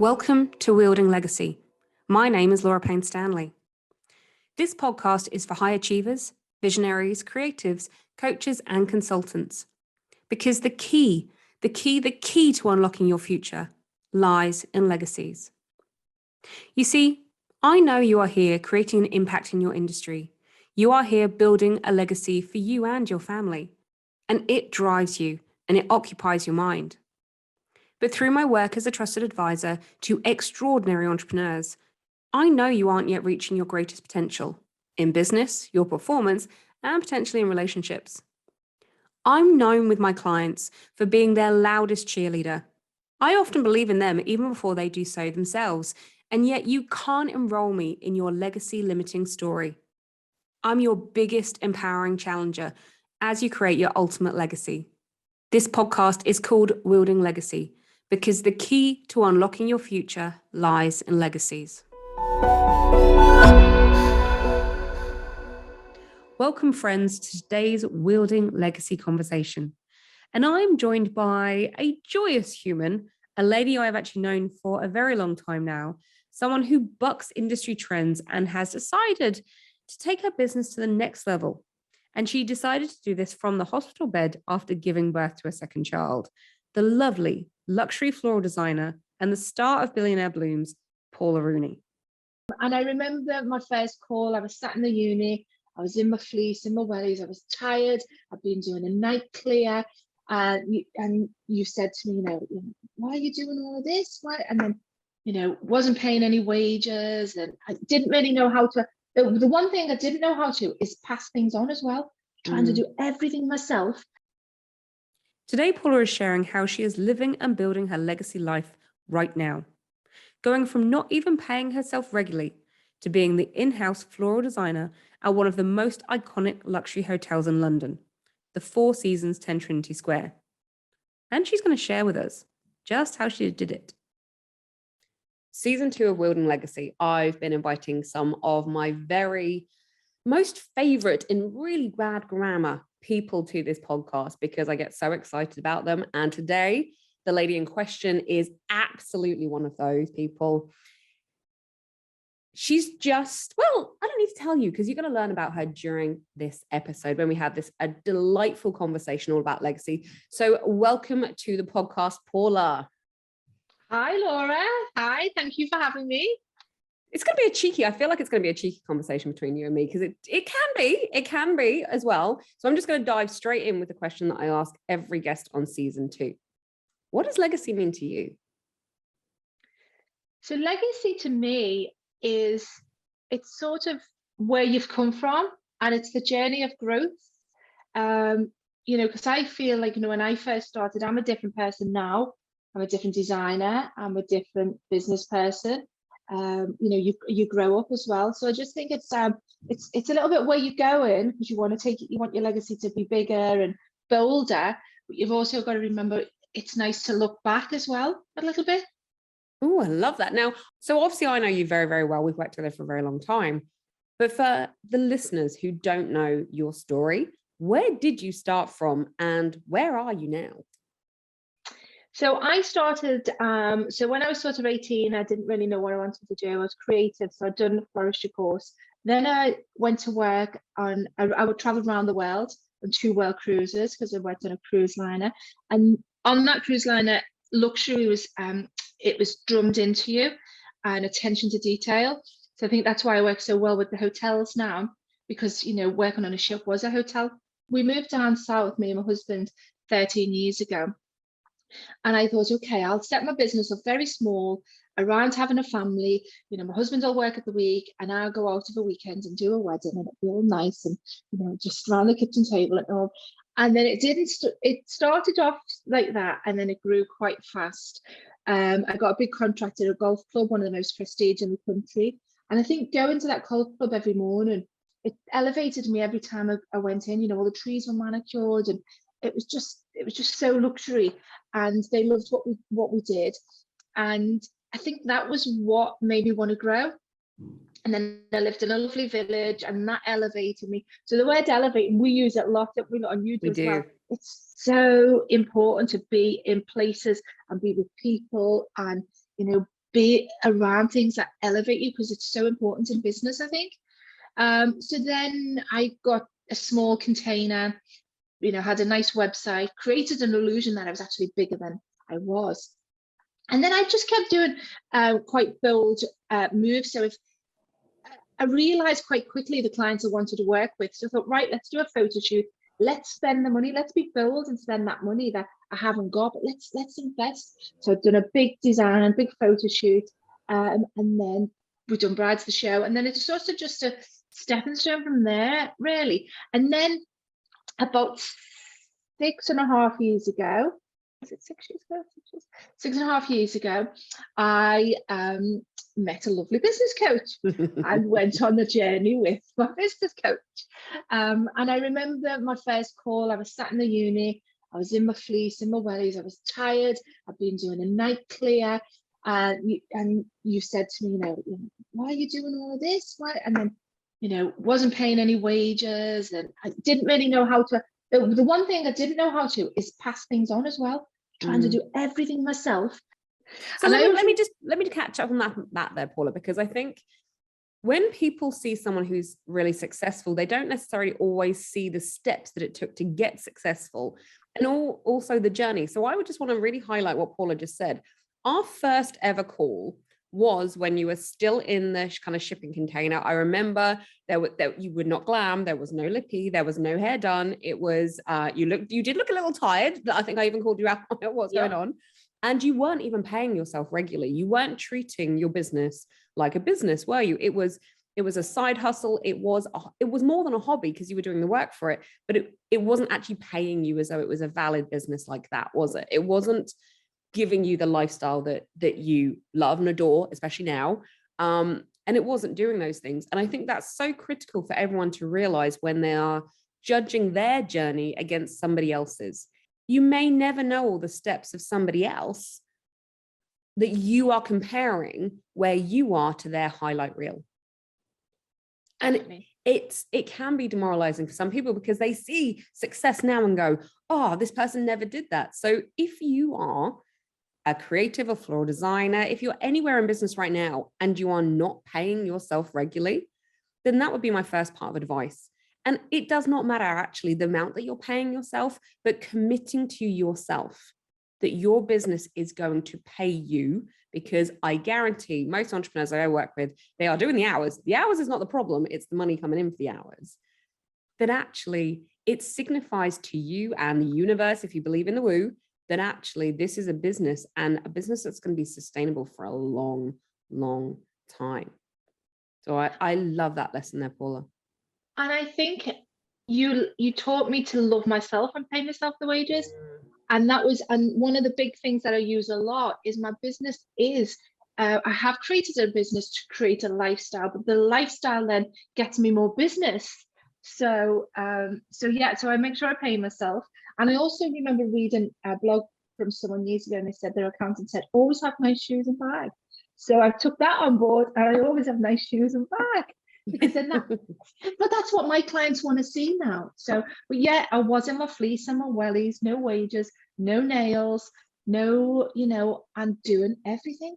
Welcome to Wielding Legacy. My name is Laura Payne-Stanley. This podcast is for high achievers, visionaries, creatives, coaches, and consultants. Because the key to unlocking your future lies in legacies. You see, I know you are here creating an impact in your industry. You are here building a legacy for you and your family. And it drives you and it occupies your mind. But through my work as a trusted advisor to extraordinary entrepreneurs, I know you aren't yet reaching your greatest potential in business, your performance, and potentially in relationships. I'm known with my clients for being their loudest cheerleader. I often believe in them even before they do so themselves, and yet you can't enroll me in your legacy limiting story. I'm your biggest empowering challenger as you create your ultimate legacy. This podcast is called Wielding Legacy, because the key to unlocking your future lies in legacies. Welcome, friends, to today's Wielding Legacy conversation. And I'm joined by a joyous human, a lady I've actually known for a very long time now, someone who bucks industry trends and has decided to take her business to the next level. And she decided to do this from the hospital bed after giving birth to a second child. The lovely luxury floral designer and the star of Billionaire Blooms, Paula Rooney. And I remember my first call, I was sat in the uni, I was in my fleece, in my wellies, I was tired, I'd been doing a night clear, and you said to me, why are you doing all of this? Why? And then, wasn't paying any wages, and I didn't really know how to. The one thing I didn't know how to is pass things on as well, trying to do everything myself. Today, Paula is sharing how she is living and building her legacy life right now, going from not even paying herself regularly to being the in-house floral designer at one of the most iconic luxury hotels in London, the Four Seasons 10 Trinity Square. And she's going to share with us just how she did it. Season 2 of Wielding Legacy, I've been inviting some of my very most favorite in really bad grammar people to this podcast because I get so excited about them. And today, the lady in question is absolutely one of those people. She's just, well, I don't need to tell you because you're going to learn about her during this episode when we have a delightful conversation all about legacy. So welcome to the podcast, Paula. Hi, Laura. Hi, thank you for having me. It's going to be I feel like it's going to be a cheeky conversation between you and me because it can be as well. So I'm just going to dive straight in with the question that I ask every guest on season 2. What does legacy mean to you? So legacy to me it's sort of where you've come from, and it's the journey of growth. Because I feel like, when I first started, I'm a different person now. I'm a different designer. I'm a different business person. You grow up as well. So I just think it's a little bit where you're going because you want your legacy to be bigger and bolder. But you've also got to remember it's nice to look back as well a little bit. Oh, I love that. Now, so obviously I know you very, very well. We've worked together for a very long time. But for the listeners who don't know your story, where did you start from and where are you now? So I started, so when I was sort of 18, I didn't really know what I wanted to do. I was creative, so I'd done a floristry course. Then I went to work I would travel around the world on 2 world cruises because I worked on a cruise liner. And on that cruise liner, luxury was, it was drummed into you and attention to detail. So I think that's why I work so well with the hotels now, because, working on a ship was a hotel. We moved down south, me and my husband, 13 years ago. And I thought, okay, I'll set my business up very small around having a family. My husband will work at the week and I'll go out of the weekend and do a wedding and it'll be all nice and, just around the kitchen table and all. And then it started off like that and then it grew quite fast. I got a big contract at a golf club, one of the most prestige in the country. And I think going to that golf club every morning, it elevated me every time I went in. All the trees were manicured and it was just so luxury, and they loved what we did, and I think that was what made me want to grow. And then I lived in a lovely village, and that elevated me. So the word elevate, we use it a lot, don't we? And you do as well. It's so important to be in places and be with people, and be around things that elevate you, because it's so important in business, I think. So then I got a small container, had a nice website, created an illusion that I was actually bigger than I was. And then I just kept doing quite bold moves. So if I realized quite quickly the clients I wanted to work with, so I thought, right, let's do a photo shoot. Let's spend the money. Let's be bold and spend that money that I haven't got, but let's invest. So I've done a big design, big photo shoot, and then we've done Brides the Show, and then it's sort of just a stepping stone from there, really. And then about 6.5 years ago, is it 6 years ago? 6.5 years ago, I met a lovely business coach and went on the journey with my business coach. And I remember my first call, I was sat in the uni, I was in my fleece, in my wellies, I was tired, I'd been doing a night clear, and you said to me, why are you doing all of this? Why? And then, wasn't paying any wages, and I didn't really know how to. The one thing I didn't know how to is pass things on as well, trying to do everything myself. So let me just catch up on that there, Paula, because I think when people see someone who's really successful, they don't necessarily always see the steps that it took to get successful, and also the journey. So I would just want to really highlight what Paula just said. Our first ever call was when you were still in the kind of shipping container. I remember you were not glam, there was no lippy, there was no hair done. It was you did look a little tired. I think I even called you out on what's going on. And you weren't even paying yourself regularly. You weren't treating your business like a business, were you? It was a side hustle. It was more than a hobby because you were doing the work for it, but it wasn't actually paying you as though it was a valid business like that, was it? It wasn't giving you the lifestyle that you love and adore, especially now. And it wasn't doing those things. And I think that's so critical for everyone to realize when they are judging their journey against somebody else's. You may never know all the steps of somebody else that you are comparing where you are to their highlight reel. And it can be demoralizing for some people because they see success now and go, oh, this person never did that. So if you are a creative, a floral designer, if you're anywhere in business right now and you are not paying yourself regularly, then that would be my first part of advice. And it does not matter actually the amount that you're paying yourself, but committing to yourself that your business is going to pay you, because I guarantee most entrepreneurs that I work with, they are doing the hours. The hours is not the problem. It's the money coming in for the hours. That actually it signifies to you and the universe, if you believe in the woo, that actually this is a business, and a business that's going to be sustainable for a long, long time. So I love that lesson there, Paula. And I think you taught me to love myself and pay myself the wages. And one of the big things that I use a lot is my business is, I have created a business to create a lifestyle, but the lifestyle then gets me more business. So I make sure I pay myself. And I also remember reading a blog from someone years ago, and they said their accountant said, always have nice shoes and bag. So I took that on board, and I always have nice shoes and bag. Because then but that's what my clients want to see now. So, but yeah, I was in my fleece and my wellies, no wages, no nails, no, I'm doing everything.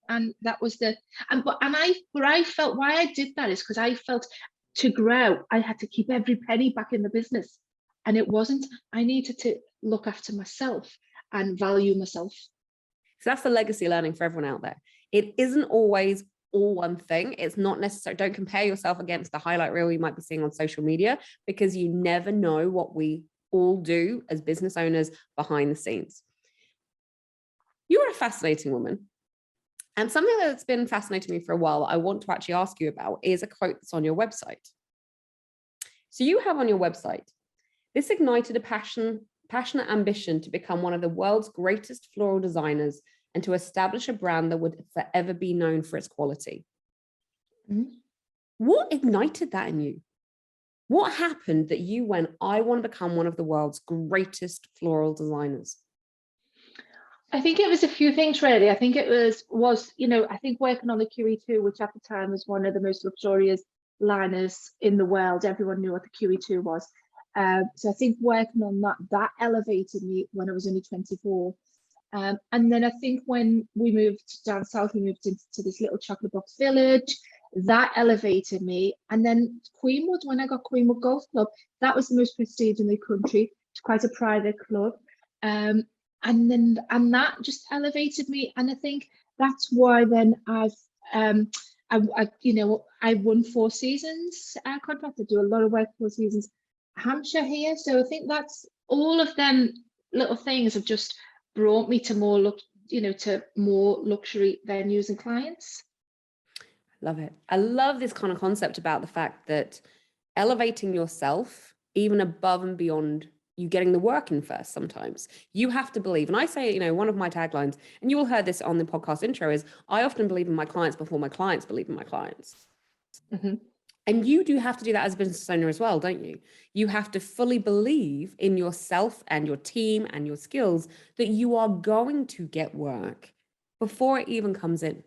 And that was I felt why I did that is because I felt to grow, I had to keep every penny back in the business. And it wasn't, I needed to look after myself and value myself. So that's the legacy learning for everyone out there. It isn't always all one thing. It's not necessary. Don't compare yourself against the highlight reel you might be seeing on social media, because you never know what we all do as business owners behind the scenes. You're a fascinating woman. And something that's been fascinating me for a while, I want to actually ask you about, is a quote that's on your website. So you have on your website, this ignited a passionate ambition to become one of the world's greatest floral designers and to establish a brand that would forever be known for its quality. Mm-hmm. What ignited that in you? What happened that you went, I want to become one of the world's greatest floral designers? I think it was a few things, really. I think it was I think working on the QE2, which at the time was one of the most luxurious liners in the world. Everyone knew what the QE2 was. So I think working on that elevated me when I was only 24. And then I think when we moved down south, we moved into this little chocolate box village. That elevated me. And then Queenwood, when I got Queenwood Golf Club, that was the most prestige in the country. It's quite a private club. And that just elevated me. And I think that's why then I won 4 seasons contract. I do a lot of work, 4 seasons, Hampshire here. So I think that's all of them little things have just brought me to to more luxury venues and clients. Love it. I love this kind of concept about the fact that elevating yourself even above and beyond you getting the work in first. Sometimes you have to believe, and I say, one of my taglines, and you all heard this on the podcast intro, is I often believe in my clients before my clients believe in my clients. Mm-hmm. And you do have to do that as a business owner as well, don't you? You have to fully believe in yourself and your team and your skills that you are going to get work before it even comes in.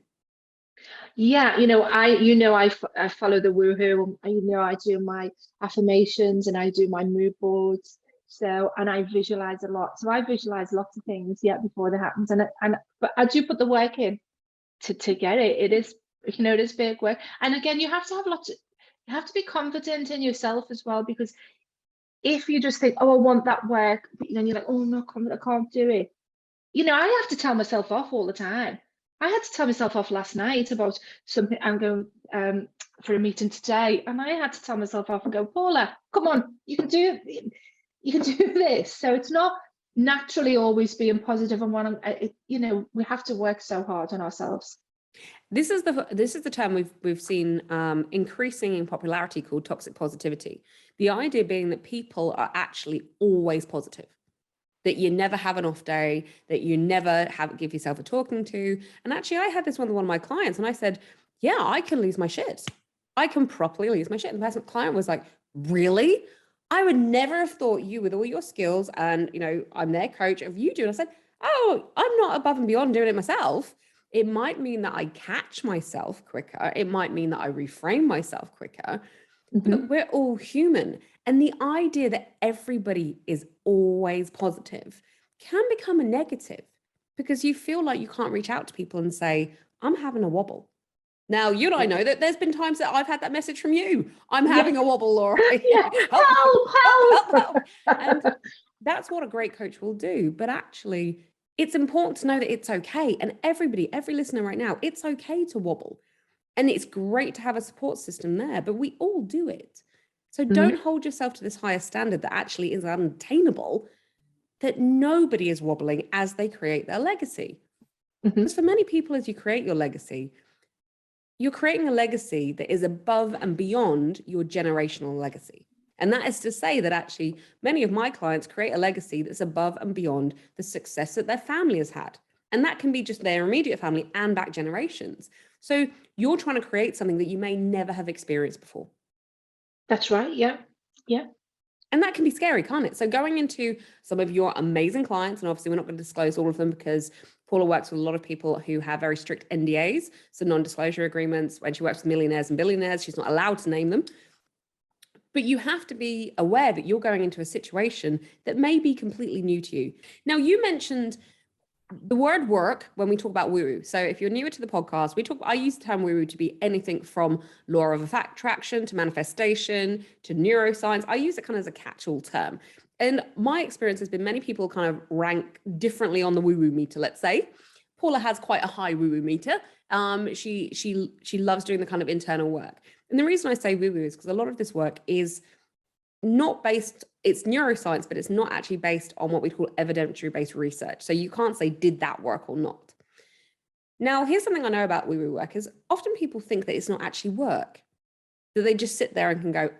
Yeah, I follow the woohoo. I do my affirmations and I do my mood boards. So, and I visualize a lot. So I visualize lots of things before that happens. But I do put the work in to get it. It is, it is big work. And again, you have to be confident in yourself as well, because if you just think, oh, I want that work, but then you're like, oh, I'm not confident, I can't do it. I have to tell myself off all the time. I had to tell myself off last night about something. I'm going for a meeting today, and I had to tell myself off and go, Paula, come on, you can do this. So it's not naturally always being positive and we have to work so hard on ourselves. This is the term we've seen increasing in popularity, called toxic positivity. The idea being that people are actually always positive, that you never have an off day, that you never give yourself a talking to. And actually, I had this with one of my clients, and I said, yeah, I can lose my shit. I can properly lose my shit. And the client was like, really? I would never have thought you, with all your skills, and I'm their coach, of you do. And I said, oh, I'm not above and beyond doing it myself. It might mean that I catch myself quicker. It might mean that I reframe myself quicker. Mm-hmm. But we're all human. And the idea that everybody is always positive can become a negative, because you feel like you can't reach out to people and say, I'm having a wobble. Now, you and I know that there's been times that I've had that message from you. I'm having a wobble, Laura. Yeah. help. And that's what a great coach will do. But actually, it's important to know that it's okay. And every listener right now, it's okay to wobble. And it's great to have a support system there, but we all do it. So don't hold yourself to this higher standard that actually is unattainable, that nobody is wobbling as they create their legacy. Because for many people, as you create your legacy, you're creating a legacy that is above and beyond your generational legacy. And that is to say that actually many of my clients create a legacy that's above and beyond the success that their family has had. And that can be just their immediate family and back generations. So you're trying to create something that you may never have experienced before. That's right. Yeah. Yeah. And that can be scary, can't it? So going into some of your amazing clients, and obviously we're not going to disclose all of them because Paula works with a lot of people who have very strict NDAs, so non-disclosure agreements. When she works with millionaires and billionaires, she's not allowed to name them. But you have to be aware that you're going into a situation that may be completely new to you. Now, you mentioned the word work when we talk about woo-woo. So if you're newer to the podcast, I use the term woo-woo to be anything from law of attraction to manifestation to neuroscience. I use it kind of as a catch-all term. And my experience has been many people kind of rank differently on the woo-woo meter, let's say. Paula has quite a high woo-woo meter. She loves doing the kind of internal work. And the reason I say woo-woo is because a lot of this work is not based, it's neuroscience, but it's not actually based on what we call evidentiary-based research. So you can't say, did that work or not? Now, here's something I know about woo-woo work is often people think that it's not actually work, that they just sit there and can go,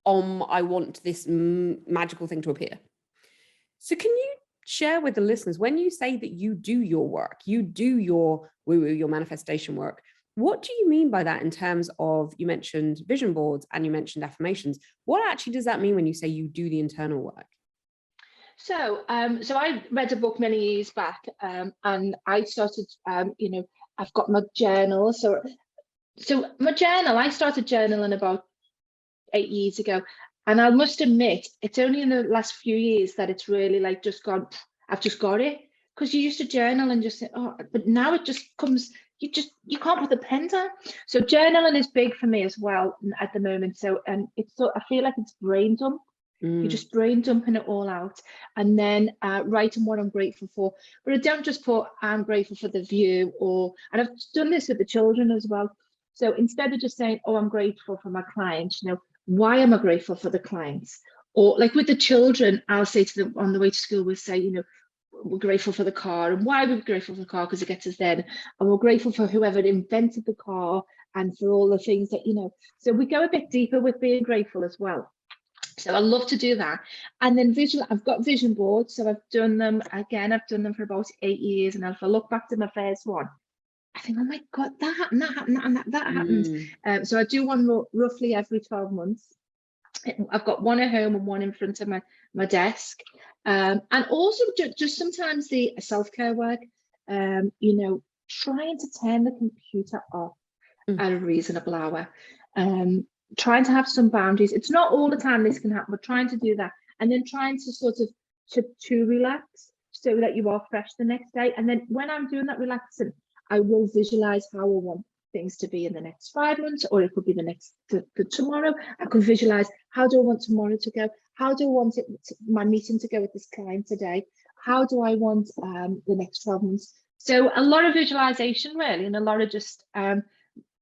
I want this magical thing to appear. So can you share with the listeners, when you say that you do your work, you do your woo-woo, your manifestation work, what do you mean by that in terms of, you mentioned vision boards and you mentioned affirmations. What actually does that mean when you say you do the internal work? So I read a book many years back, and I started, I've got my journal. So my journal, I started journaling about 8 years ago. And I must admit, it's only in the last few years that it's really like just gone, I've just got it. because you used to journal and just say, oh, but now it just comes, you can't put the pen down. So journaling is big for me as well at the moment. So it's so, I feel like it's brain dump. You're just brain dumping it all out, and then writing what I'm grateful for. But I don't just put I'm grateful for the view, and I've done this with the children as well. So instead of just saying, oh, I'm grateful for my clients, why am I grateful for the clients? Or like with the children, I'll say to them on the way to school, we'll say, we're grateful for the car. And why are we grateful for the car? Because it gets us there. And we're grateful for whoever invented the car and for all the things that, So we go a bit deeper with being grateful as well. So I love to do that. And then I've got vision boards. So I've done them for about 8 years. And if I look back to my first one, I think, oh my God, that happened, that happened, that happened. So I do one roughly every 12 months. I've got one at home and one in front of my desk. And also just sometimes the self-care work, trying to turn the computer off at a reasonable hour. Trying to have some boundaries. It's not all the time this can happen, but trying to do that, and then trying to sort of to relax so that you are fresh the next day. And then when I'm doing that relaxing, I will visualize how I want things to be in the next 5 months, or it could be the tomorrow. I could visualize, how do I want tomorrow to go? How do I want my meeting to go with this client today? How do I want the next 12 months? So a lot of visualization really, and a lot of just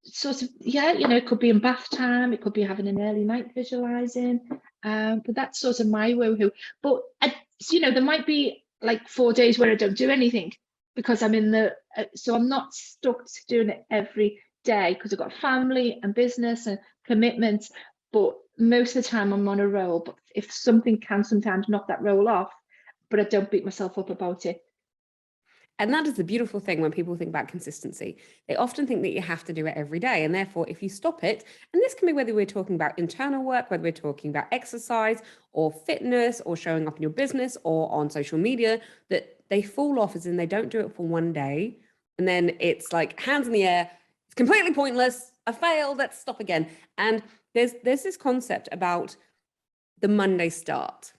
sort of, it could be in bath time, it could be having an early night visualizing, but that's sort of my woohoo. But there might be like 4 days where I don't do anything because I'm in so I'm not stuck to doing it every day because I've got family and business and commitments. But most of the time I'm on a roll. But if something can sometimes knock that roll off, but I don't beat myself up about it. And that is the beautiful thing when people think about consistency. They often think that you have to do it every day. And therefore, if you stop it, and this can be whether we're talking about internal work, whether we're talking about exercise or fitness or showing up in your business or on social media, that they fall off as in they don't do it for one day. And then it's like hands in the air. It's completely pointless. I failed. Let's stop again. And there's this concept about the Monday start.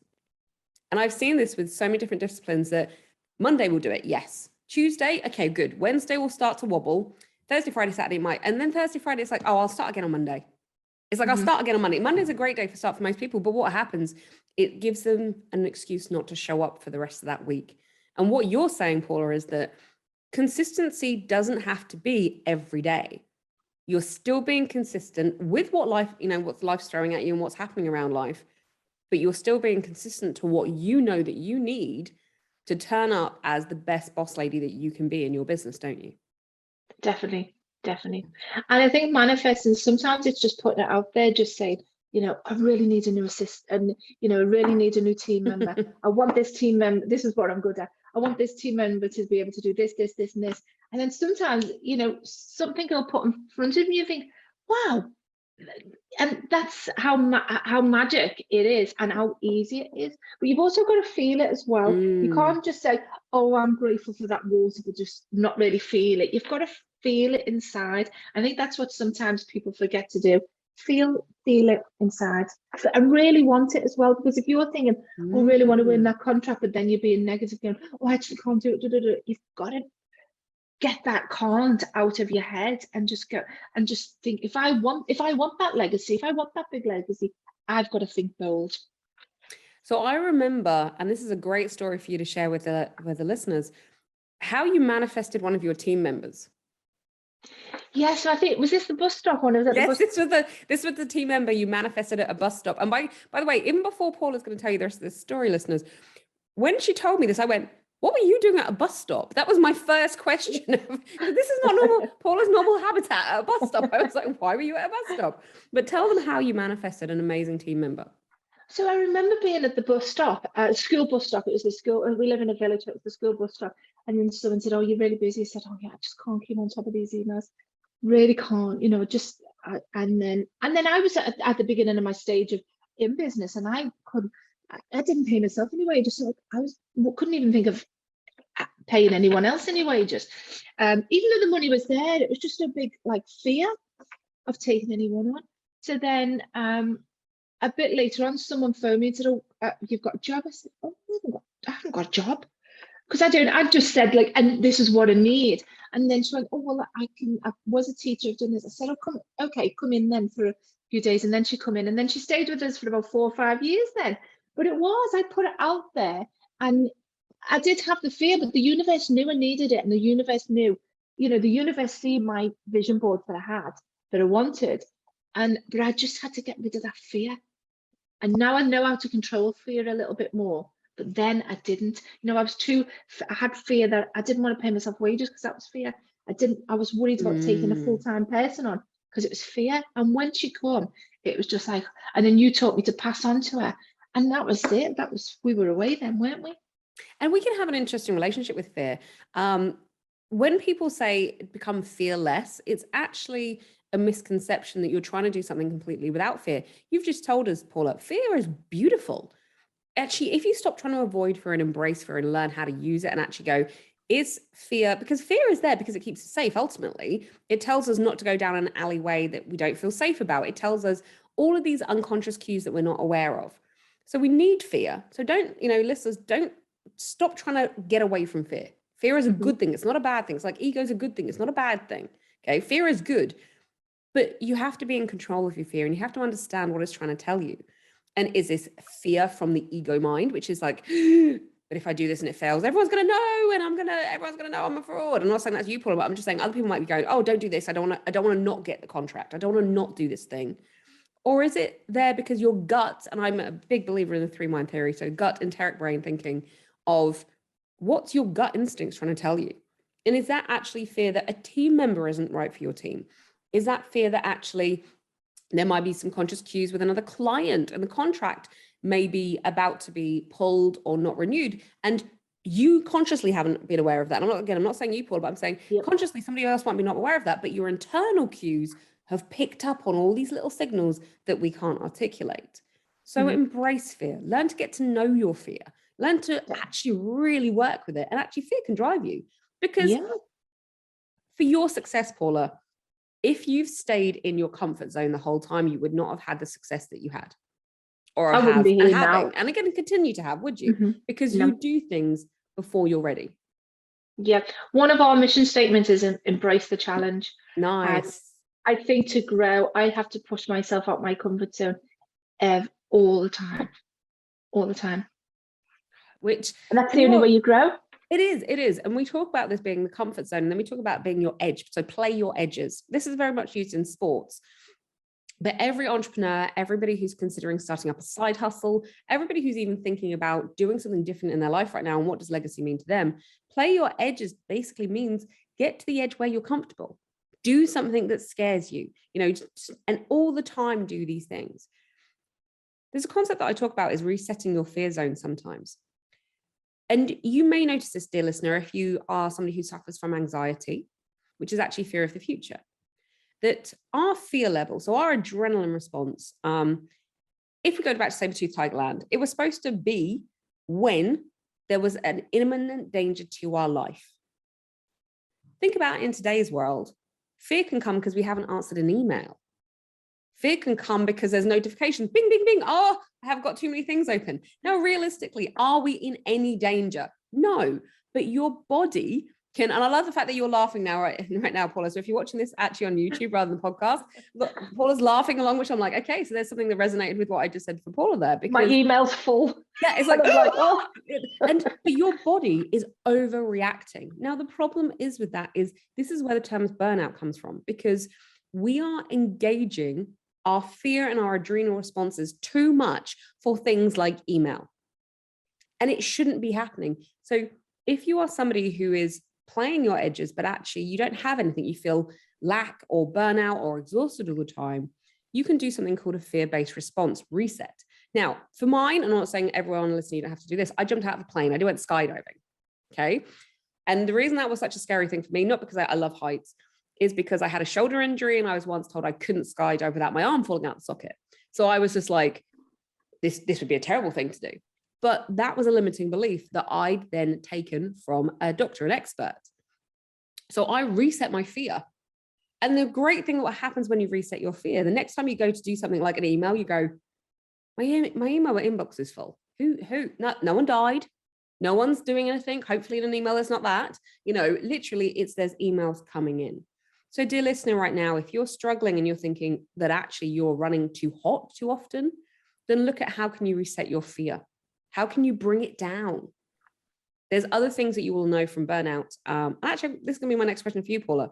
And I've seen this with so many different disciplines that Monday will do it, yes. Tuesday, okay, good. Wednesday will start to wobble. Thursday, Friday, Saturday might. And then Thursday, Friday, it's like, oh, I'll start again on Monday. It's like, I'll start again on Monday. Monday's a great day for start for most people. But what happens, it gives them an excuse not to show up for the rest of that week. And what you're saying, Paula, is that consistency doesn't have to be every day. You're still being consistent with what life, what life's throwing at you and what's happening around life. But you're still being consistent to what you know that you need to turn up as the best boss lady that you can be in your business, don't you? Definitely. And I think manifesting, sometimes it's just putting it out there, just saying, I really need a new assistant, and, I really need a new team member. I want this team member, this is what I'm good at. I want this team member to be able to do this, this, this, and this. And then sometimes, something will put in front of you, you think, wow. And that's how magic it is and how easy it is. But you've also got to feel it as well. You can't just say, oh, I'm grateful for that water, but just not really feel it. You've got to feel it inside. I think that's what sometimes people forget to do. Feel it inside and really want it as well. Because if you're thinking, oh, I really want to win that contract, but then you're being negative, going, oh, I actually can't do it. You've got to get that can't out of your head and just go and just think, if I want that legacy, if I want that big legacy, I've got to think bold. So I remember, and this is a great story for you to share with the listeners, how you manifested one of your team members. Yeah, so I think, was this the bus stop one? Yes, this was the team member you manifested at a bus stop. And by the way, even before Paula's going to tell you the rest of this story, listeners, when she told me this, I went, what were you doing at a bus stop? That was my first question. This is not normal. Paula's normal habitat at a bus stop. I was like, why were you at a bus stop? But tell them how you manifested an amazing team member. So I remember being at the bus stop, school bus stop. It was the school. We live in a village. It was the school bus stop. And then someone said, oh, you're really busy. I said, oh, yeah, I just can't keep on top of these emails. Really can't, and then I was at the beginning of my stage in business, and I didn't pay myself any wages. So couldn't even think of paying anyone else any wages. Even though the money was there, it was just a big fear of taking anyone on. So then a bit later on, someone phoned me and said, oh, you've got a job. I said, oh, I haven't got a job. I just said like, and this is what I need. And then she went, oh, well, I was a teacher, I've done this. I said, oh, come in then for a few days. And then she come in and then she stayed with us for about 4 or 5 years then. But I put it out there and I did have the fear, but the universe knew I needed it. And the universe knew, the universe see my vision board that I had, that I wanted. But I just had to get rid of that fear. And now I know how to control fear a little bit more. But then I didn't. I had fear that I didn't want to pay myself wages because that was fear. I was worried about taking a full-time person on because it was fear. And when she come, it was just like, and then you taught me to pass on to her. And that was it. We were away then, weren't we? And we can have an interesting relationship with fear. When people say become fearless, it's actually a misconception that you're trying to do something completely without fear. You've just told us, Paula, fear is beautiful. Actually, if you stop trying to avoid fear and embrace fear and learn how to use it and actually go, is fear, because fear is there because it keeps us safe. Ultimately, it tells us not to go down an alleyway that we don't feel safe about. It tells us all of these unconscious cues that we're not aware of. So we need fear. So listeners, don't stop trying to get away from fear. Fear is a good thing. It's not a bad thing. It's like ego is a good thing. It's not a bad thing. Okay. Fear is good, but you have to be in control of your fear and you have to understand what it's trying to tell you. And is this fear from the ego mind, which is like, but if I do this and it fails, everyone's going to know, and everyone's going to know I'm a fraud. I'm not saying that's you, Paula, but I'm just saying other people might be going, oh, don't do this. I don't want to not get the contract. I don't want to not do this thing. Or is it there because your gut, and I'm a big believer in the 3-mind theory, so gut, enteric brain thinking of what's your gut instincts trying to tell you? And is that actually fear that a team member isn't right for your team? Is that fear that actually there might be some conscious cues with another client and the contract may be about to be pulled or not renewed, and you consciously haven't been aware of that? I'm not saying you, Paul, but I'm saying consciously somebody else might be not aware of that, but your internal cues have picked up on all these little signals that we can't articulate. So embrace fear, learn to get to know your fear, learn to actually really work with it. And actually fear can drive you, because for your success, Paula, if you've stayed in your comfort zone the whole time, you would not have had the success that you had, or I wouldn't be here now. And again, continue to have, would you? Because you do things before you're ready. Yeah. One of our mission statements is embrace the challenge. Nice. I think to grow, I have to push myself out my comfort zone all the time. And that's the only way you grow. It is. And we talk about this being the comfort zone, and then we talk about being your edge. So play your edges. This is very much used in sports. But every entrepreneur, everybody who's considering starting up a side hustle, everybody who's even thinking about doing something different in their life right now, and what does legacy mean to them? Play your edges basically means get to the edge where you're comfortable. Do something that scares you, and all the time do these things. There's a concept that I talk about is resetting your fear zone sometimes. And you may notice this, dear listener, if you are somebody who suffers from anxiety, which is actually fear of the future, that our fear level, so our adrenaline response, if we go back to saber-tooth tiger land, it was supposed to be when there was an imminent danger to our life. Think about it in today's world. Fear can come because we haven't answered an email. Fear can come because there's notifications. Bing, bing, bing. Oh, I have got too many things open. Now, realistically, are we in any danger? No, but your body can, and I love the fact that you're laughing now, right now, Paula. So if you're watching this actually on YouTube rather than podcast, look, Paula's laughing along, which I'm like, okay, so there's something that resonated with what I just said for Paula there. Because my email's full. Yeah, it's like, oh. But your body is overreacting. Now, the problem is with that is this is where the term burnout comes from, because we are engaging our fear and our adrenal responses too much for things like email. And it shouldn't be happening. So if you are somebody who is playing your edges, but actually you don't have anything, you feel lack or burnout or exhausted all the time, you can do something called a fear-based response reset. Now, for mine, I'm not saying everyone listening, you don't have to do this. I jumped out of a plane. I went skydiving. Okay. And the reason that was such a scary thing for me, not because I love heights, is because I had a shoulder injury and I was once told I couldn't skydive without my arm falling out the socket. So I was just like, this would be a terrible thing to do. But that was a limiting belief that I'd then taken from a doctor, an expert. So I reset my fear. And the great thing, what happens when you reset your fear, the next time you go to do something like an email, you go, my email inbox is full. Who? No one died. No one's doing anything. Hopefully in an email, it's not that. Literally there's emails coming in. So dear listener, right now, if you're struggling and you're thinking that actually you're running too hot too often, then look at how can you reset your fear? How can you bring it down? There's other things that you will know from burnout. Actually, this is going to be my next question for you, Paula.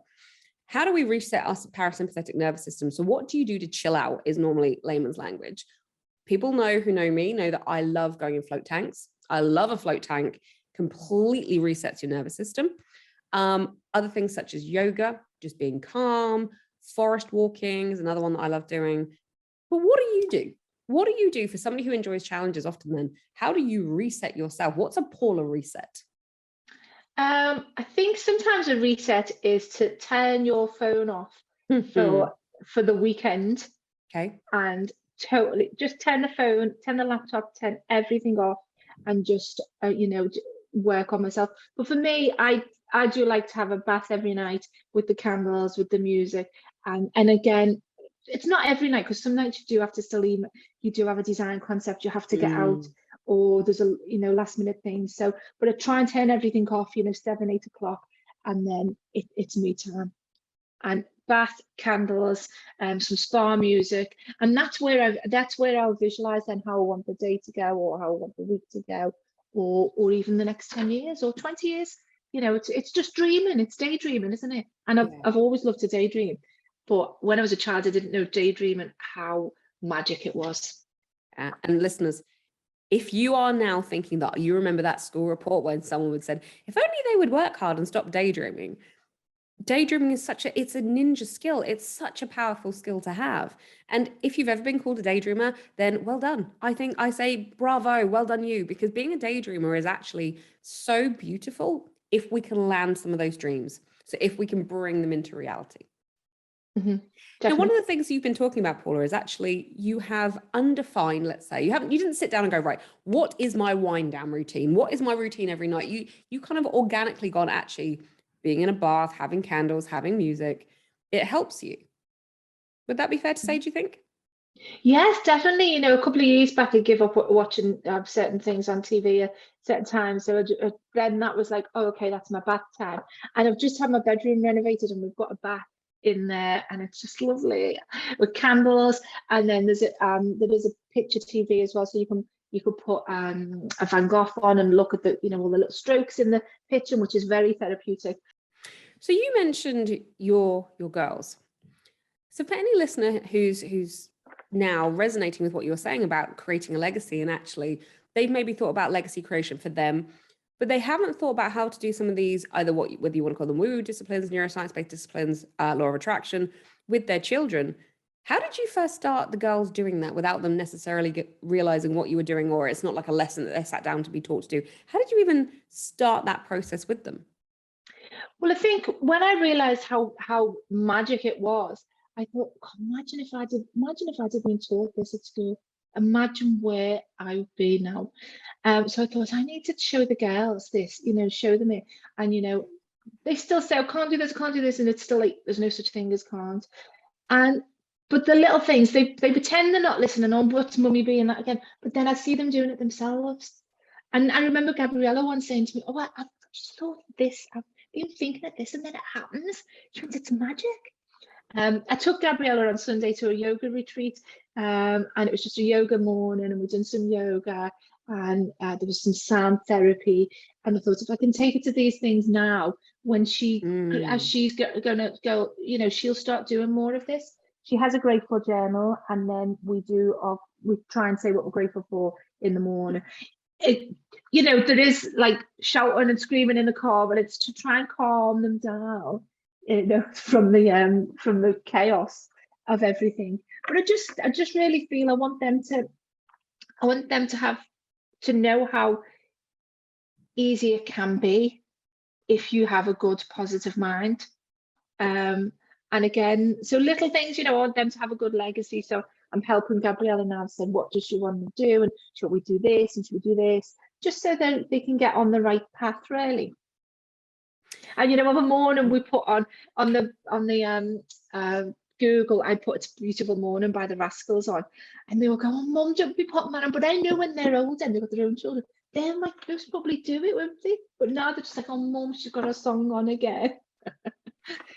How do we reset our parasympathetic nervous system? So what do you do to chill out is normally layman's language. People who know me know that I love going in float tanks. I love a float tank, completely resets your nervous system. Other things such as yoga, just being calm, forest walking is another one that I love doing. But what do you do? What do you do for somebody who enjoys challenges often then? How do you reset yourself? What's a Paula reset? I think sometimes a reset is to turn your phone off for the weekend. Okay. And totally just turn the phone, turn the laptop, turn everything off, and just work on myself. But for me, I do like to have a bath every night with the candles, with the music, and again, it's not every night, because some nights you do have to still you do have a design concept you have to get out, or there's a last minute thing. So but I try and turn everything off 7-8 o'clock, and then it's me time, and bath, candles, some spa music, and that's where I'll visualize then how I want the day to go, or how I want the week to go, or even the next 10 years or 20 years. It's just dreaming, it's daydreaming, isn't it? And I've always loved to daydream, but when I was a child, I didn't know daydreaming how magic it was. And listeners, if you are now thinking that you remember that school report when someone would said, if only they would work hard and stop daydreaming. Daydreaming is it's a ninja skill. It's such a powerful skill to have. And if you've ever been called a daydreamer, then well done. I think I say bravo, well done you, because being a daydreamer is actually so beautiful if we can land some of those dreams. So if we can bring them into reality. Mm-hmm. Now, one of the things you've been talking about, Paula, is actually you have undefined, let's say, you didn't sit down and go, right, what is my wind down routine? What is my routine every night? You kind of organically gone, actually, being in a bath, having candles, having music, it helps you. Would that be fair to say, do you think? Yes, definitely. A couple of years back, I gave up watching certain things on TV at certain times. So then that was like, oh, okay, that's my bath time. And I've just had my bedroom renovated, and we've got a bath in there, and it's just lovely with candles. And then there's a picture TV as well, so you could put a Van Gogh on and look at the all the little strokes in the picture, which is very therapeutic. So you mentioned your girls. So for any listener who's now resonating with what you're saying about creating a legacy, and actually they've maybe thought about legacy creation for them, but they haven't thought about how to do some of these, either whether you want to call them woo disciplines, neuroscience-based disciplines, law of attraction, with their children. How did you first start the girls doing that without them necessarily realizing what you were doing, or it's not like a lesson that they sat down to be taught to do? How did you even start that process with them? Well, I think when I realized how magic it was, I thought, imagine if I'd been taught this at school. Imagine where I would be now. So I thought I need to show the girls this, show them it. And they still say, I can't do this, and it's still like there's no such thing as can't. But the little things, they pretend they're not listening. Oh, what's mummy being that again? But then I see them doing it themselves. And I remember Gabriella once saying to me, oh, I've just thought this, I've been thinking of this, and then it happens. She went, it's magic. I took Gabriella on Sunday to a yoga retreat, and it was just a yoga morning, and we'd done some yoga, and there was some sound therapy. And I thought, if I can take her to these things now, when as she's gonna go, she'll start doing more of this. She has a grateful journal, and then we try and say what we're grateful for in the morning. There is like shouting and screaming in the car, but it's to try and calm them down, from the chaos of everything. But I just really feel I want them to know how easy it can be if you have a good, positive mind. And again, so little things, I want them to have a good legacy. So I'm helping Gabriella now, saying, what does she want to do? And should we do this? And should we do this? Just so that they can get on the right path, really. And of a morning we put on the Google, I put It's a Beautiful Morning by the Rascals on, and they will go, oh, Mum, don't be putting that on. But I know when they're older and they've got their own children, they're like, they'll probably do it, won't they? But now they're just like, oh, mum, she's got a song on again. So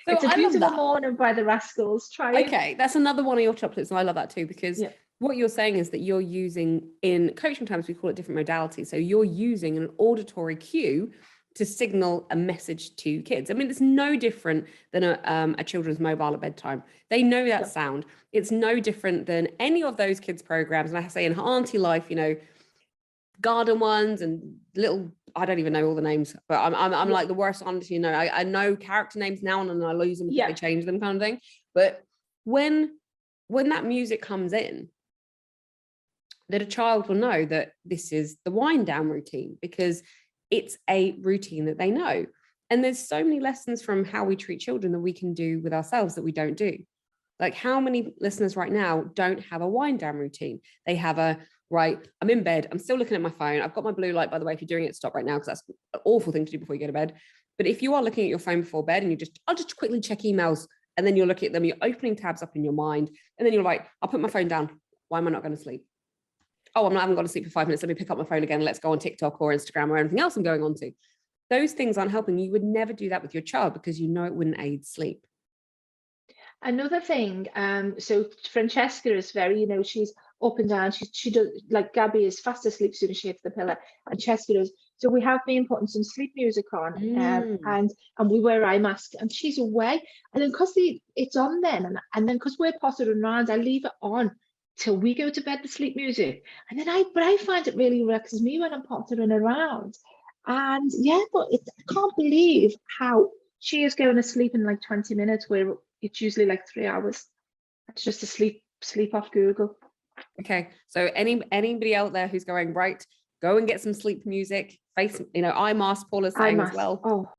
It's a I love Beautiful that. Morning by the Rascals. Try it. Okay, that's another one of your chocolates, and I love that too, because Yeah. what you're saying is that you're using, in coaching terms, we call it different modalities. So you're using an auditory cue to signal a message to kids. I mean, it's no different than a children's mobile at bedtime. They know that sound. It's no different than any of those kids' programs. And I say in Auntie Life, you know, garden ones and little, I don't even know all the names, but I'm like the worst auntie, you know. I know character names now and then I lose them because they change them, kind of thing. But when that music comes in, that a child will know that this is the wind down routine, because it's a routine that they know. And there's so many lessons from how we treat children that we can do with ourselves that we don't do. Like, how many listeners right now don't have a wind down routine? They have a, right, I'm in bed, I'm still looking at my phone, I've got my blue light, by the way, if you're doing it, stop right now, because that's an awful thing to do before you go to bed. But if you are looking at your phone before bed and I'll just quickly check emails, and then you're looking at them, you're opening tabs up in your mind, and then you're like, I'll put my phone down. Why am I not going to sleep? Oh, I haven't gone to sleep for 5 minutes. Let me pick up my phone again. Let's go on TikTok or Instagram or anything else I'm going on to. Those things aren't helping. You would never do that with your child because you know it wouldn't aid sleep. Another thing, so Francesca is very, you know, she's up and down. She does, like Gabby is fast asleep as soon as she hits the pillow, and Cheska does. So we have been putting some sleep music on, and we wear eye masks, and she's away. And then because it's on then, and then because we're pottering around, I leave it on till we go to bed with sleep music. And then I find it really relaxes me when I'm pottering around. And yeah, but I can't believe how she is going to sleep in like 20 minutes, where it's usually like 3 hours. It's just a sleep off Google. Okay, so anybody out there who's going, right, go and get some sleep music, face, you know, eye mask, Paula's saying as well. Oh,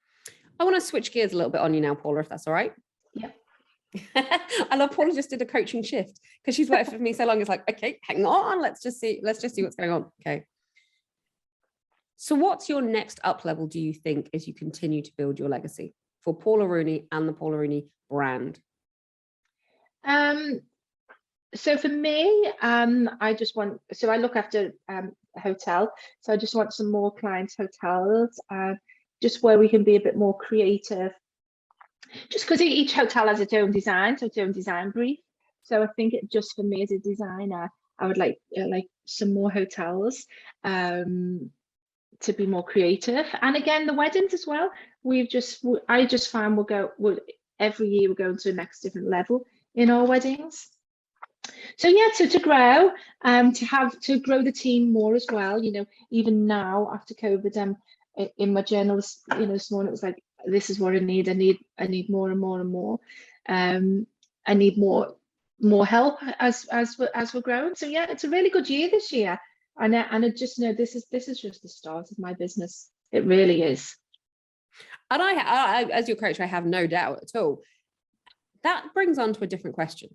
I want to switch gears a little bit on you now, Paula, if that's all right. Yeah. I love Paula just did a coaching shift because she's worked for me so long. It's like, okay, hang on, let's just see what's going on. Okay. So what's your next up level, do you think, as you continue to build your legacy for Paula Rooney and the Paula Rooney brand? So for me, I look after a hotel. So I just want some more clients' hotels, just where we can be a bit more creative. Just because each hotel has its own design, so its own design brief. So I think it just for me as a designer, I would like some more hotels to be more creative. And again, the weddings as well. I just find every year we're going to the next different level in our weddings. So yeah, to grow, to grow the team more as well. You know, even now after COVID, in my journals, you know, this morning it was like, this is what I need. I need more and more and more. I need more help as we're growing. So yeah, it's a really good year this year, and I just know this is just the start of my business. It really is. And I as your coach, I have no doubt at all. That brings on to a different question.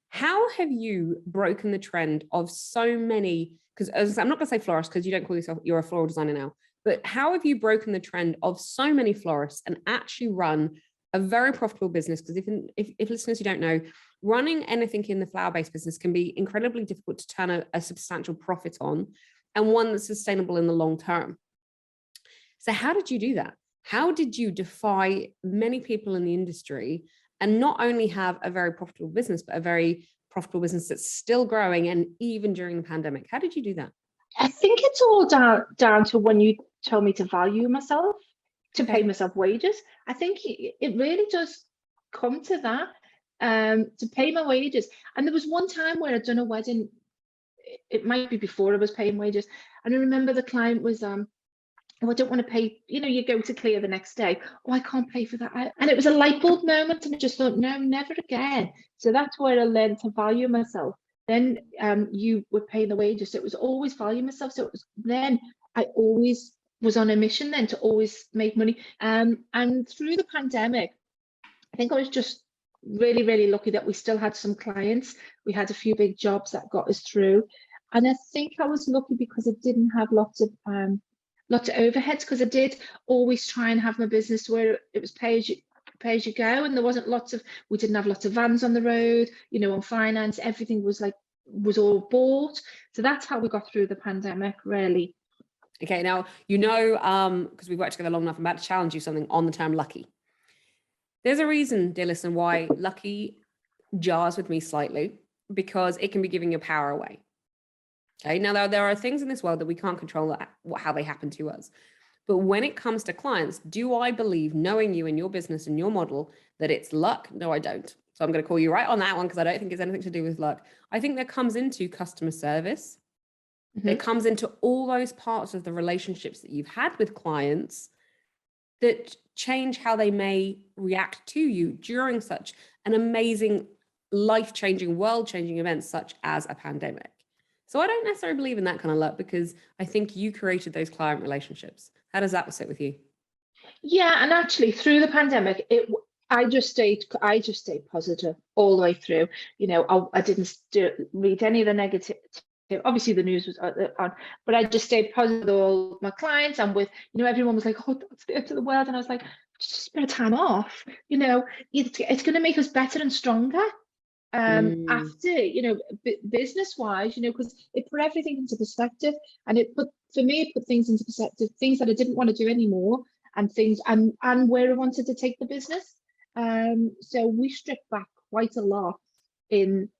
How have you broken the trend of so many, because I'm not going to say florists because you don't call yourself, you're a floral designer now, but how have you broken the trend of so many florists and actually run a very profitable business? Because if listeners who don't know, running anything in the flower-based business can be incredibly difficult to turn a substantial profit on, and one that's sustainable in the long term. So how did you do that? How did you defy many people in the industry and not only have a very profitable business, but a very profitable business that's still growing, and even during the pandemic? How did you do that? I think it's all down to when you told me to value myself, to pay myself wages. I think it really does come to that, to pay my wages. And there was one time where I'd done a wedding, it might be before I was paying wages, and I remember the client was oh, I don't want to pay, you know, you go to clear the next day. Oh, I can't pay for that. And it was a light bulb moment, and I just thought, no, never again. So that's where I learned to value myself. Then you were paying the wages. So it was always value myself. So it was, then I always was on a mission then to always make money. And through the pandemic, I think I was just really, really lucky that we still had some clients. We had a few big jobs that got us through. And I think I was lucky because I didn't have lots of overheads, because I did always try and have my business where it was pay as you go, and there wasn't we didn't have lots of vans on the road, you know, on finance. Everything was all bought. So that's how we got through the pandemic, really. Okay, now, because we've worked together long enough, I'm about to challenge you something on the term lucky. There's a reason, dear listener, why lucky jars with me slightly, because it can be giving your power away. Okay, now there are things in this world that we can't control how they happen to us. But when it comes to clients, do I believe, knowing you and your business and your model, that it's luck? No, I don't. So I'm going to call you right on that one, because I don't think it's anything to do with luck. I think that comes into customer service. It comes into all those parts of the relationships that you've had with clients that change how they may react to you during such an amazing, life-changing, world-changing event such as a pandemic. So I don't necessarily believe in that kind of luck, because I think you created those client relationships. How does that sit with you? Yeah, and actually through the pandemic, I just stayed positive all the way through. I didn't read any of the negative. Obviously, the news was on, but I just stayed positive with all my clients, and with everyone was like, "Oh, that's the end of the world," and I was like, "Just a bit of time off. It's going to make us better and stronger." After business wise, because it put everything into perspective, and it put things into perspective, things that I didn't want to do anymore, and things and where I wanted to take the business. So we stripped back quite a lot in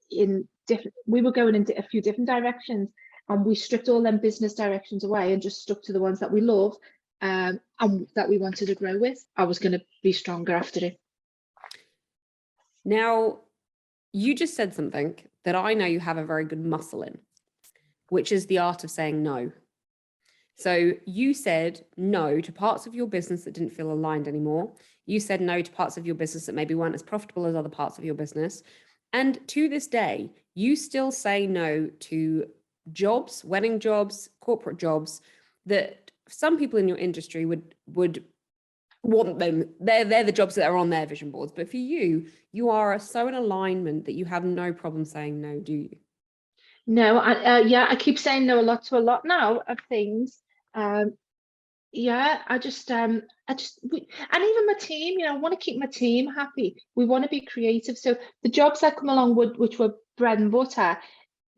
different. We were going into a few different directions, and we stripped all them business directions away and just stuck to the ones that we love, and that we wanted to grow with. I was going to be stronger after it. Now, you just said something that I know you have a very good muscle in, which is the art of saying no. So you said no to parts of your business that didn't feel aligned anymore. You said no to parts of your business that maybe weren't as profitable as other parts of your business. And to this day, you still say no to jobs, wedding jobs, corporate jobs that some people in your industry would want them. They're the jobs that are on their vision boards. But for you, you are so in alignment that you have no problem saying no, do you? No, I keep saying no a lot to a lot now of things. Yeah, and even my team, I want to keep my team happy. We want to be creative. So the jobs that come along which were bread and butter,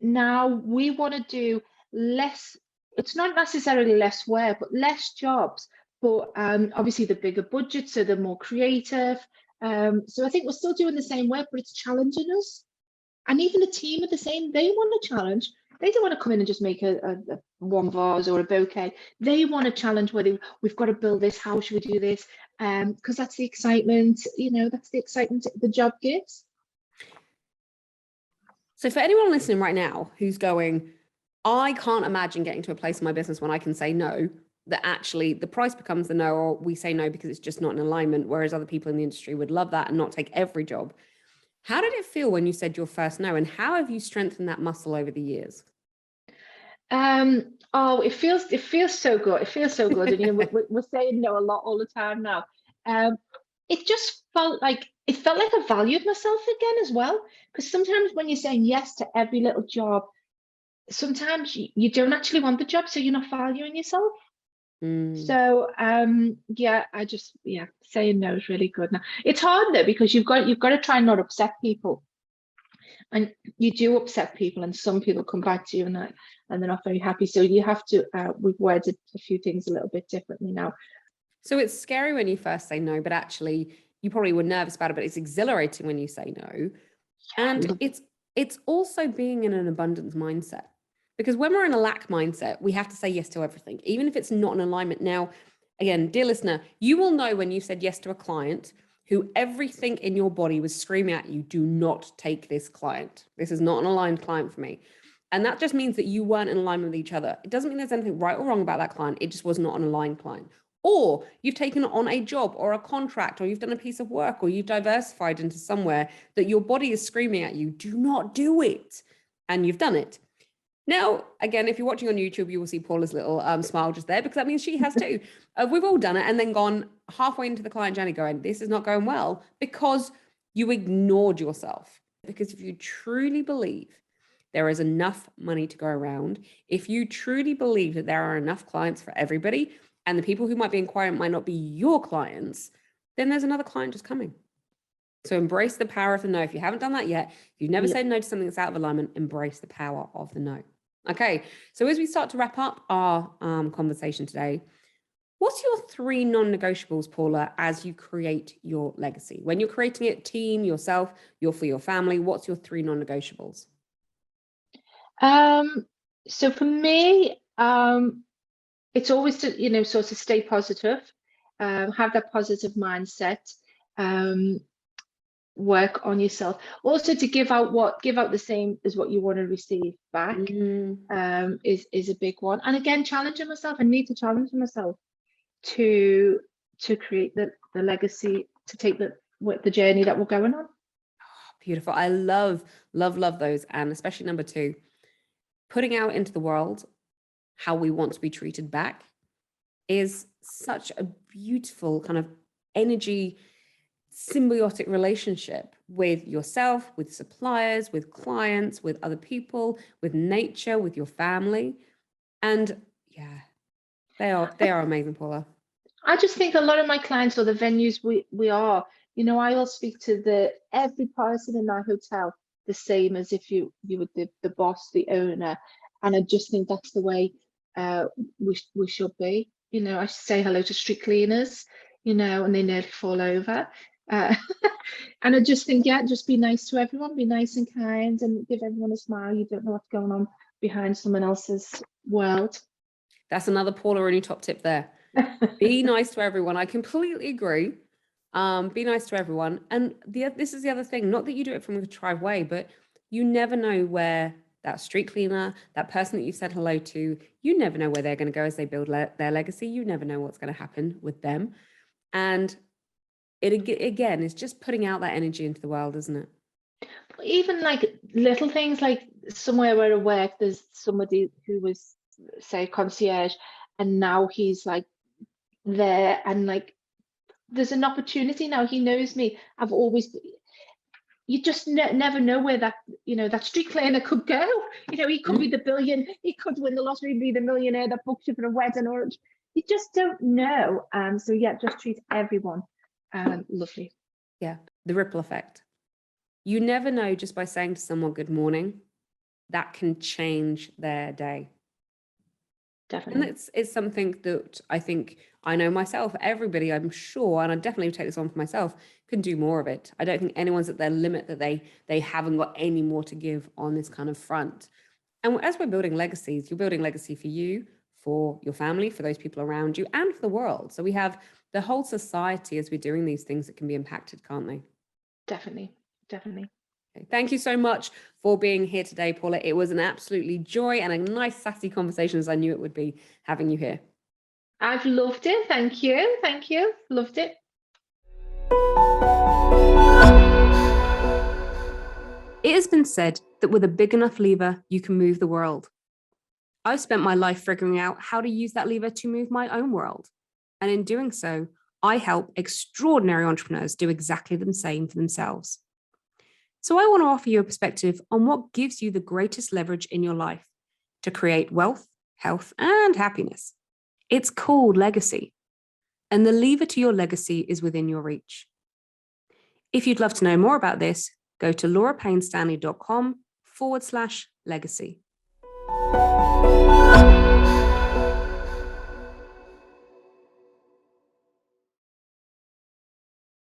now we want to do less. It's not necessarily less work, but less jobs. But obviously the bigger budget, so they're more creative. So I think we're still doing the same work, but it's challenging us. And even the team are the same. They want a challenge. They don't want to come in and just make a one vase or a bouquet. They want a challenge where we've got to build this. How should we do this? Because that's the excitement. That's the excitement the job gives. So for anyone listening right now who's going, I can't imagine getting to a place in my business when I can say no, that actually the price becomes the no, or we say no because it's just not in alignment, whereas other people in the industry would love that and not take every job. How did it feel when you said your first no, and how have you strengthened that muscle over the years? Oh, it feels so good. It feels so good. And we're saying no a lot all the time now. It just felt like I valued myself again as well. Because sometimes when you're saying yes to every little job, sometimes you don't actually want the job, so you're not valuing yourself. So saying no is really good. Now it's hard though, because you've got to try and not upset people, and you do upset people, and some people come back to you and they're not very happy. So you have to we've worded a few things a little bit differently now. So it's scary when you first say no, but actually you probably were nervous about it, but it's exhilarating when you say no. And it's also being in an abundance mindset. Because when we're in a lack mindset, we have to say yes to everything, even if it's not in alignment. Now, again, dear listener, you will know when you said yes to a client who everything in your body was screaming at you, do not take this client. This is not an aligned client for me. And that just means that you weren't in alignment with each other. It doesn't mean there's anything right or wrong about that client. It just was not an aligned client. Or you've taken on a job or a contract, or you've done a piece of work, or you've diversified into somewhere that your body is screaming at you, do not do it. And you've done it. Now, again, if you're watching on YouTube, you will see Paula's little smile just there, because that means she has too. We've all done it and then gone halfway into the client journey going, this is not going well, because you ignored yourself. Because if you truly believe there is enough money to go around, if you truly believe that there are enough clients for everybody, and the people who might be inquiring might not be your clients, then there's another client just coming. So embrace the power of the no. If you haven't done that yet, if you've never said no to something that's out of alignment, embrace the power of the no. Okay, so as we start to wrap up our conversation today, what's your 3 non-negotiables, Paula, as you create your legacy? When you're creating it, team, yourself, for your family, what's your 3 non-negotiables? So for me, it's always to, sort of stay positive, have that positive mindset, work on yourself. Also to give out the same as what you want to receive back, is a big one. And again, challenging myself. I need to challenge myself to create the legacy, to take the journey that we're going on. Beautiful. I love those. And especially number 2, putting out into the world how we want to be treated back is such a beautiful kind of energy symbiotic relationship with yourself, with suppliers, with clients, with other people, with nature, with your family. And yeah, they are amazing, Paula. I just think a lot of my clients, or the venues we are, I will speak to every person in that hotel the same as if you were the boss, the owner. And I just think that's the way we should be. I should say hello to street cleaners, and they nearly fall over. And I just think, yeah, just be nice to everyone, be nice and kind, and give everyone a smile. You don't know what's going on behind someone else's world. That's another Paula Rooney top tip there. Be nice to everyone. I completely agree. Be nice to everyone. And this is the other thing, not that you do it from a contrived way, but you never know where that street cleaner, that person that you said hello to, you never know where they're going to go as they build their legacy. You never know what's going to happen with them. And it again is just putting out that energy into the world, isn't it? Even like little things, like somewhere where I work, there's somebody who was, say, concierge, and now he's like there, and like there's an opportunity now. He knows me. You just never know where that street cleaner could go. He could be he could win the lottery, be the millionaire that books you for a wedding, or you just don't know. So yeah, just treat everyone lovely. Yeah, the ripple effect. You never know, just by saying to someone good morning, that can change their day. Definitely. And it's something that I think I know myself, everybody, I'm sure, and I definitely take this on for myself, can do more of it. I don't think anyone's at their limit, that they haven't got any more to give on this kind of front. And as we're building legacies, you're building legacy for you, for your family, for those people around you, and for the world. So we have the whole society as we're doing these things that can be impacted, can't they? Definitely. Thank you so much for being here today, Paula. It was an absolutely joy and a nice, sassy conversation, as I knew it would be, having you here. I've loved it. Thank you. Loved it. It has been said that with a big enough lever, you can move the world. I've spent my life figuring out how to use that lever to move my own world. And in doing so, I help extraordinary entrepreneurs do exactly the same for themselves. So I want to offer you a perspective on what gives you the greatest leverage in your life to create wealth, health, and happiness. It's called legacy. And the lever to your legacy is within your reach. If you'd love to know more about this, go to laurapaynestanley.com/legacy.